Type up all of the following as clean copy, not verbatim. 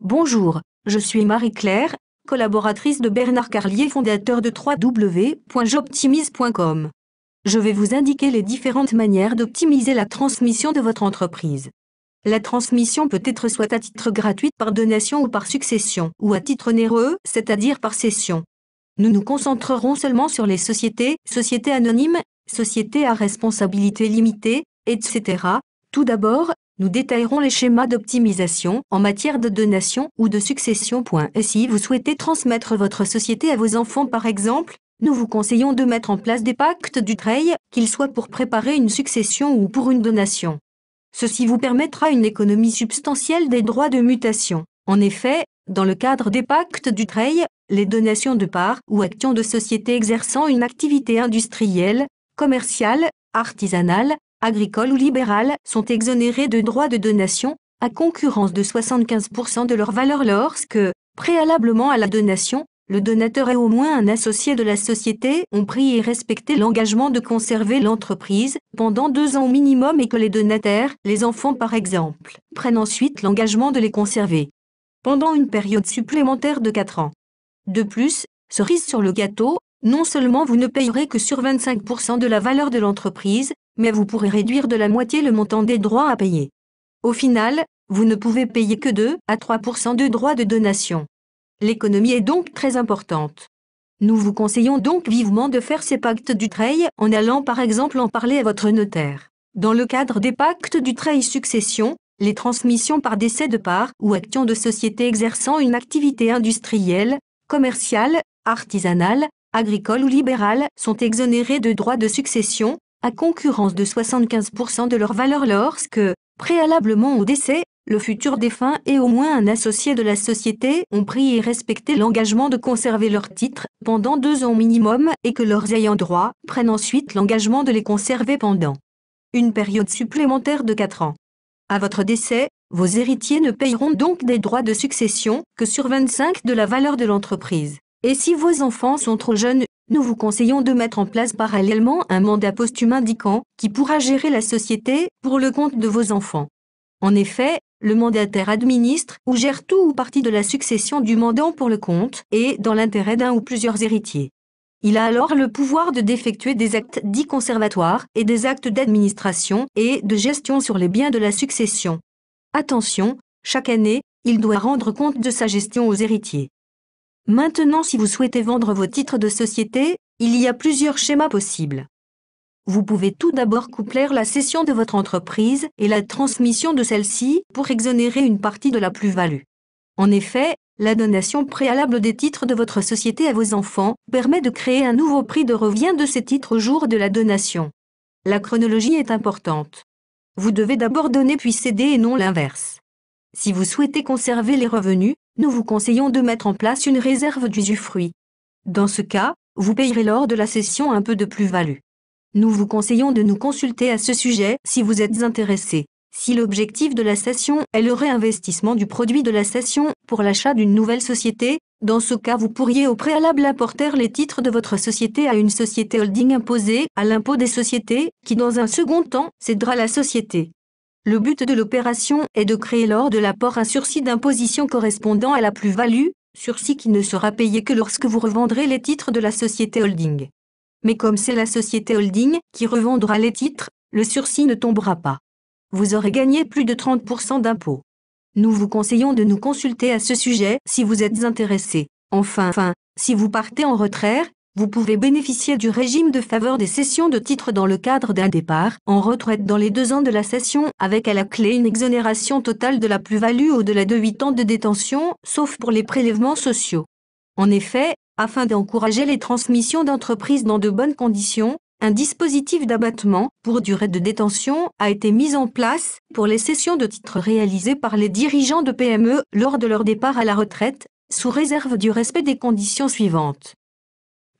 Bonjour, je suis Marie-Claire, collaboratrice de Bernard Carlier, fondateur de www.joptimise.com. Je vais vous indiquer les différentes manières d'optimiser la transmission de votre entreprise. La transmission peut être soit à titre gratuit par donation ou par succession, ou à titre onéreux, c'est-à-dire par cession. Nous nous concentrerons seulement sur les sociétés, sociétés anonymes, sociétés à responsabilité limitée, etc. Tout d'abord, nous détaillerons les schémas d'optimisation en matière de donation ou de succession. Si vous souhaitez transmettre votre société à vos enfants par exemple, nous vous conseillons de mettre en place des pactes du treuil, qu'ils soient pour préparer une succession ou pour une donation. Ceci vous permettra une économie substantielle des droits de mutation. En effet, dans le cadre des pactes du treuil, les donations de parts ou actions de sociétés exerçant une activité industrielle, commerciale, artisanale, agricole ou libérale sont exonérées de droits de donation, à concurrence de 75% de leur valeur lorsque, préalablement à la donation, le donateur et au moins un associé de la société ont pris et respecté l'engagement de conserver l'entreprise pendant 2 ans au minimum et que les donataires, les enfants par exemple, prennent ensuite l'engagement de les conserver pendant une période supplémentaire de 4 ans. De plus, cerise sur le gâteau, non seulement vous ne payerez que sur 25% de la valeur de l'entreprise, mais vous pourrez réduire de la moitié le montant des droits à payer. Au final, vous ne pouvez payer que 2 à 3% de droits de donation. L'économie est donc très importante. Nous vous conseillons donc vivement de faire ces pactes du treuil en allant par exemple en parler à votre notaire. Dans le cadre des pactes du treuil succession, les transmissions par décès de parts ou actions de sociétés exerçant une activité industrielle, commerciale, artisanale, agricole ou libérale sont exonérées de droits de succession, à concurrence de 75% de leur valeur lorsque, préalablement au décès, le futur défunt et au moins un associé de la société ont pris et respecté l'engagement de conserver leurs titres pendant 2 ans minimum et que leurs ayants droit prennent ensuite l'engagement de les conserver pendant une période supplémentaire de 4 ans. À votre décès, vos héritiers ne payeront donc des droits de succession que sur 25 de la valeur de l'entreprise. Et si vos enfants sont trop jeunes, nous vous conseillons de mettre en place parallèlement un mandat posthume indiquant qui pourra gérer la société pour le compte de vos enfants. En effet, le mandataire administre ou gère tout ou partie de la succession du mandant pour le compte et dans l'intérêt d'un ou plusieurs héritiers. Il a alors le pouvoir d'effectuer des actes dits conservatoires et des actes d'administration et de gestion sur les biens de la succession. Attention, chaque année, il doit rendre compte de sa gestion aux héritiers. Maintenant, si vous souhaitez vendre vos titres de société, il y a plusieurs schémas possibles. Vous pouvez tout d'abord coupler la cession de votre entreprise et la transmission de celle-ci pour exonérer une partie de la plus-value. En effet, la donation préalable des titres de votre société à vos enfants permet de créer un nouveau prix de revient de ces titres au jour de la donation. La chronologie est importante. Vous devez d'abord donner puis céder et non l'inverse. Si vous souhaitez conserver les revenus, nous vous conseillons de mettre en place une réserve d'usufruit. Dans ce cas, vous payerez lors de la cession un peu de plus-value. Nous vous conseillons de nous consulter à ce sujet si vous êtes intéressé. Si l'objectif de la cession est le réinvestissement du produit de la cession pour l'achat d'une nouvelle société, dans ce cas vous pourriez au préalable apporter les titres de votre société à une société holding imposée à l'impôt des sociétés, qui dans un second temps cédera la société. Le but de l'opération est de créer lors de l'apport un sursis d'imposition correspondant à la plus-value, sursis qui ne sera payé que lorsque vous revendrez les titres de la société holding. Mais comme c'est la société holding qui revendra les titres, le sursis ne tombera pas. Vous aurez gagné plus de 30% d'impôts. Nous vous conseillons de nous consulter à ce sujet si vous êtes intéressé. Enfin, si vous partez en retrait, vous pouvez bénéficier du régime de faveur des cessions de titres dans le cadre d'un départ en retraite dans les 2 ans de la cession avec à la clé une exonération totale de la plus-value au-delà de 8 ans de détention, sauf pour les prélèvements sociaux. En effet, afin d'encourager les transmissions d'entreprises dans de bonnes conditions, un dispositif d'abattement pour durée de détention a été mis en place pour les cessions de titres réalisées par les dirigeants de PME lors de leur départ à la retraite, sous réserve du respect des conditions suivantes.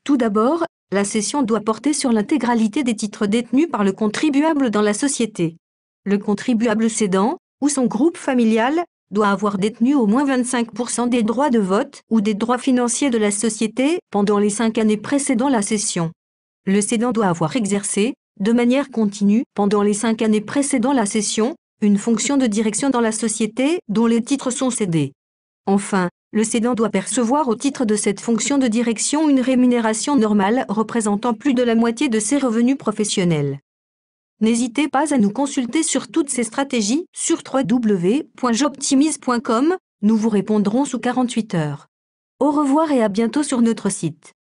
Tout d'abord, la cession doit porter sur l'intégralité des titres détenus par le contribuable dans la société. Le contribuable cédant, ou son groupe familial, doit avoir détenu au moins 25% des droits de vote ou des droits financiers de la société pendant les 5 années précédant la cession. Le cédant doit avoir exercé, de manière continue, pendant les 5 années précédant la cession, une fonction de direction dans la société dont les titres sont cédés. Enfin, le cédant doit percevoir au titre de cette fonction de direction une rémunération normale représentant plus de la moitié de ses revenus professionnels. N'hésitez pas à nous consulter sur toutes ces stratégies sur www.jobtimise.com, nous vous répondrons sous 48 heures. Au revoir et à bientôt sur notre site.